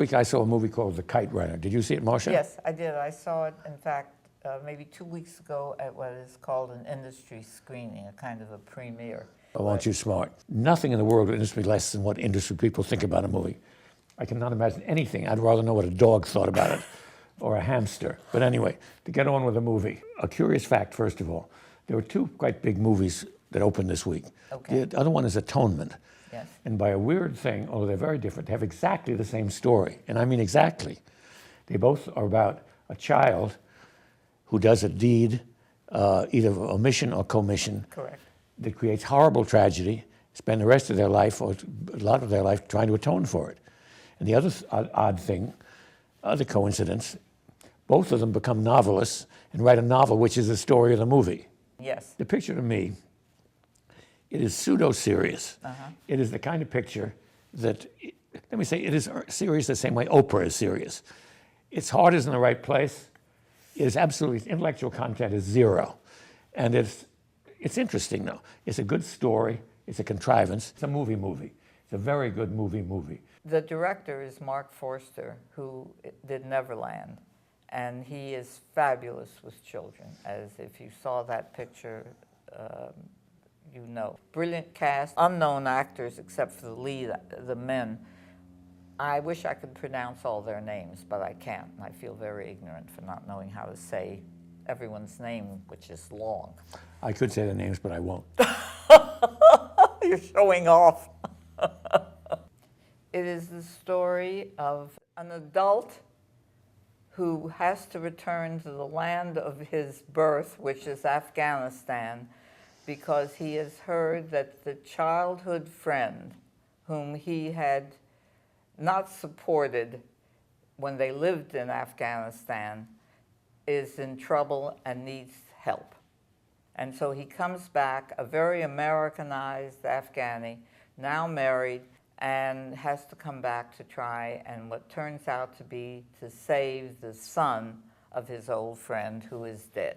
week I saw a movie called The Kite Runner. Did you see it, Marcia? Yes, I did. I saw it, in fact, maybe 2 weeks ago at what is called an industry screening, a kind of a premiere. Oh, aren't you smart? Nothing in the world would interest me less than what industry people think about a movie. I cannot imagine anything. I'd rather know what a dog thought about it or a hamster. But anyway, to get on with the movie. A curious fact, first of all. There were two quite big movies that opened this week. Okay. The other one is Atonement. Yes. And by a weird thing, although they're very different, they have exactly the same story. And I mean exactly. They both are about a child who does a deed, either of omission or commission. Correct. That creates horrible tragedy, spend the rest of their life, or a lot of their life, trying to atone for it. And the other odd thing, other coincidence, both of them become novelists and write a novel, which is the story of the movie. Yes. The picture to me, it is pseudo-serious. Uh-huh. It is the kind of picture that, let me say, it is serious the same way Oprah is serious. Its heart is in the right place. It is absolutely, intellectual content is zero. And it's interesting, though. It's a good story. It's a contrivance. It's a movie. It's a very good movie. The director is Marc Forster, who did Neverland. And he is fabulous with children, as if you saw that picture, you know. Brilliant cast, unknown actors except for the lead, the men. I wish I could pronounce all their names, but I can't. I feel very ignorant for not knowing how to say everyone's name, which is long. I could say the names, but I won't. You're showing off. It is the story of an adult who has to return to the land of his birth, which is Afghanistan, because he has heard that the childhood friend whom he had not supported when they lived in Afghanistan is in trouble and needs help. And so he comes back, a very Americanized Afghani, now married, and has to come back to try, and what turns out to be to save the son of his old friend who is dead.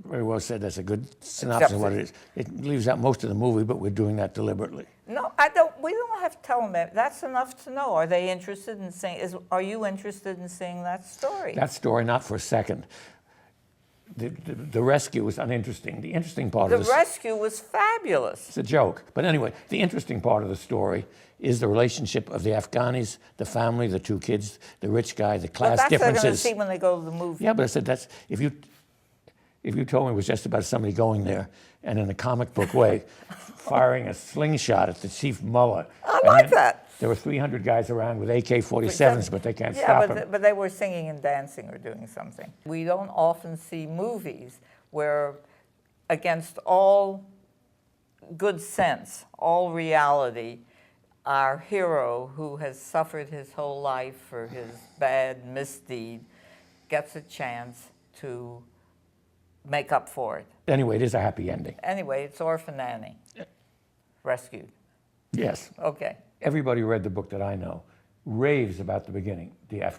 Very well said. That's a good synopsis of what it is. It leaves out most of the movie, but we're doing that deliberately. No, we don't have to tell them that. That's enough to know. Are they interested in seeing, are you interested in seeing that story? That story, not for a second. The rescue was uninteresting. The interesting part of the rescue was fabulous. It's a joke. But anyway, the interesting part of the story is the relationship of the Afghanis, the family, the two kids, the rich guy, the class differences. But that's what they're going to see when they go to the movie. Yeah, but I said that's, if you told me it was just about somebody going there and in a comic book way, firing a slingshot at the chief mullah. I like that. There were 300 guys around with AK-47s, but they can't stop him. But they were singing and dancing or doing something. We don't often see movies where, against all good sense, all reality, our hero, who has suffered his whole life for his bad misdeed, gets a chance to make up for it. Anyway, it is a happy ending. Anyway, it's Orphan Annie, rescued. Yes. Okay. Everybody who read the book that I know raves about the beginning, the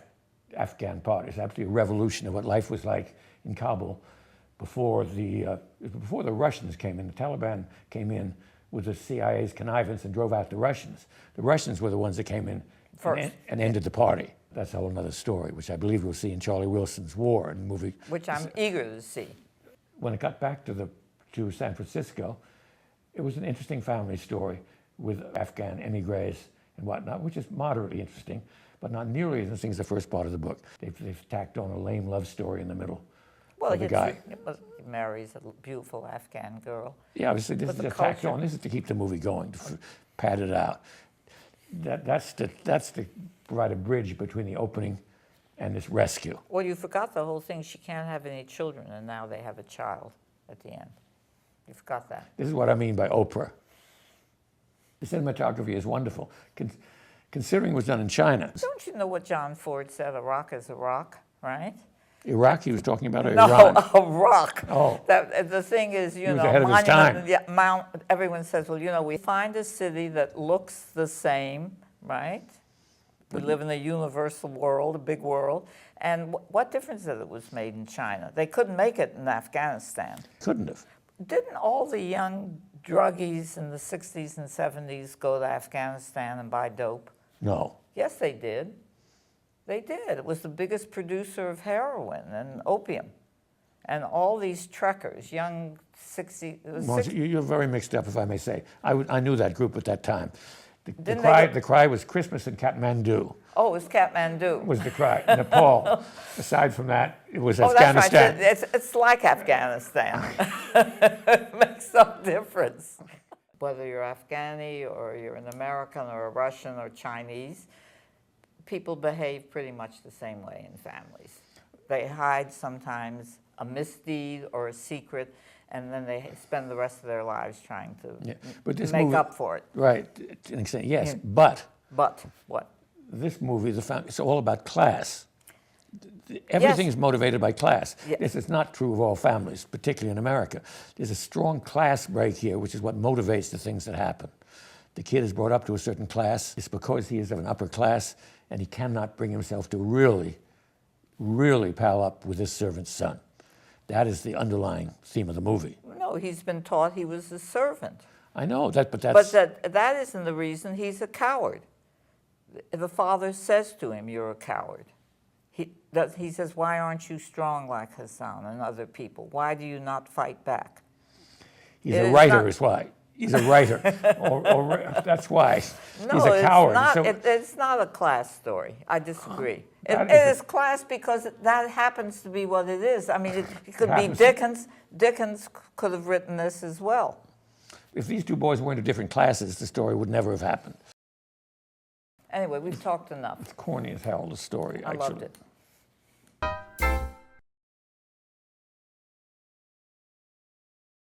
Afghan part. It's absolutely a revolution of what life was like in Kabul before the Russians came in. The Taliban came in with the CIA's connivance and drove out the Russians. The Russians were the ones that came in first and ended the party. That's a whole other story, which I believe we'll see in Charlie Wilson's War in the movie. Which I'm eager to see. When it got back to San Francisco, it was an interesting family story with Afghan emigres and whatnot, which is moderately interesting, but not nearly as interesting as the first part of the book. They've tacked on a lame love story in the middle. Well, the guy. He marries a beautiful Afghan girl. Yeah, obviously this is just tacked on. This is to keep the movie going, to pad it out. That's to provide a bridge between the opening and this rescue. Well, you forgot the whole thing. She can't have any children, and now they have a child at the end. You forgot that. This is what I mean by Oprah. The cinematography is wonderful, considering it was done in China. Don't you know what John Ford said? A rock is a rock, right? Iraq, he was talking about, or Iran? No, a rock. Oh. The thing is, He was ahead of his time. Yeah, everyone says, well, you know, we find a city that looks the same, right? We live in a universal world, a big world. And what difference that it was made in China? They couldn't make it in Afghanistan. Couldn't have. Didn't all the young druggies in the 60s and 70s go to Afghanistan and buy dope? No. Yes, they did. They did. It was the biggest producer of heroin and opium. And all these trekkers, young 60... it was Well, 60 you're very mixed up, if I may say. I knew that group at that time. The Didn't cry, they get- the cry was Christmas in Kathmandu, Oh, it was Kathmandu. was the cry. Nepal. Aside from that, it was Oh, that's Afghanistan. right. It's like Afghanistan. It makes no difference. Whether you're Afghani or you're an American or a Russian or Chinese, people behave pretty much the same way in families. They hide sometimes a misdeed or a secret, and then they spend the rest of their lives trying to Yeah, but this make movie- up for it. Right, to an extent, yes. Yeah. But But what? this movie, it's all about class. Everything Yes. is motivated by class. Yeah. This is not true of all families, particularly in America. There's a strong class break here, which is what motivates the things that happen. The kid is brought up to a certain class. It's because he is of an upper class, and he cannot bring himself to really pal up with his servant's son. That is the underlying theme of the movie. No, he's been taught he was a servant. I know that, but that's But that isn't the reason he's a coward. The father says to him, "You're a coward." He says, "Why aren't you strong like Hassan and other people? Why do you not fight back?" he's it a is writer, not- is why. He's a writer. That's why. No, He's a coward. it's not. So- It's not a class story. I disagree. that It is is class because that happens to be what it is. I mean, it could be happens. Dickens. Dickens could have written this as well. If these two boys were into different classes, the story would never have happened. Anyway, we've talked enough. Corny as hell, the story, I actually. loved it.